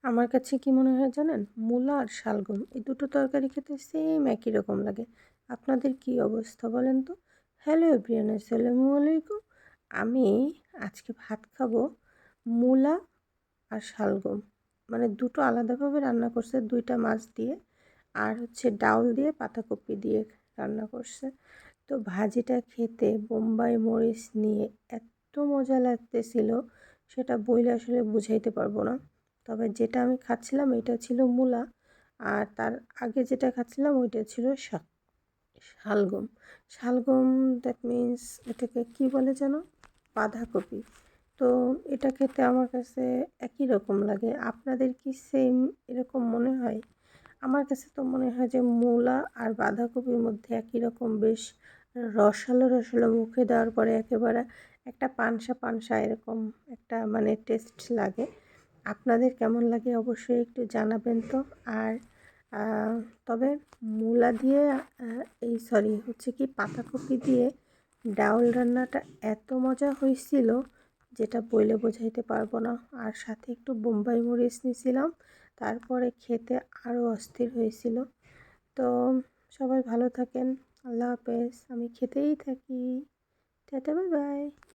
আমার কাছে কি মনে হয় জানেন? মূলা আর শালগম এই দুটো তরকারি খেতে সেম একই রকম লাগে। আপনাদের কি অবস্থা বলেন তো? হ্যালো এভরিওয়ান, আসসালামু আলাইকুম। আমি আজকে ভাত খাবো মূলা আর শালগম। মানে দুটো আলাদাভাবে রান্না করছে, ২ টা মাছ দিয়ে আর হচ্ছে ডাউল দিয়ে পাতাকপি দিয়ে রান্না করছে। তো ভাজিটা খেতে বোম্বাই মরিচ নিয়ে এত মজা লাগতেছিল, সেটা বইলে আসলে বুঝাইতে পারবো না। তবে যেটা আমি খাচ্ছিলাম এটা ছিল মূলা, আর তার আগে যেটা খাচ্ছিলাম ওইটা ছিল শালগম। শালগম দ্যাট মিন্স এটাকে কি বলে যেন? বাঁধাকপি। তো এটা খেতে আমার কাছে একই রকম লাগে। আপনাদের কি সেম এরকম মনে হয়? আমার কাছে তো মনে হয় যে মূলা আর বাঁধাকপির মধ্যে একই রকম বেশ রসালো রসালো, মুখে দেওয়ার পরে একেবারে একটা পানসা পানসা এরকম একটা মানে টেস্ট লাগে। আপনাদের কেমন লাগে অবশ্যই একটু জানাবেন তো। আর আহ, তবে মূলা দিয়ে এই সরি হচ্ছে কি পাতাকপি দিয়ে ডাউল রান্নাটা এত মজা হয়েছিল যেটা বইলে বোঝাইতে পারবো না। আর সাথে একটু বোম্বাই মরিচ নিয়েছিলাম, তারপরে খেতে আরও অস্থির হয়েছিল। তো সবাই ভালো থাকেন, আল্লাহ হাফেজ। আমি খেতেই থাকি। Tata, bye bye.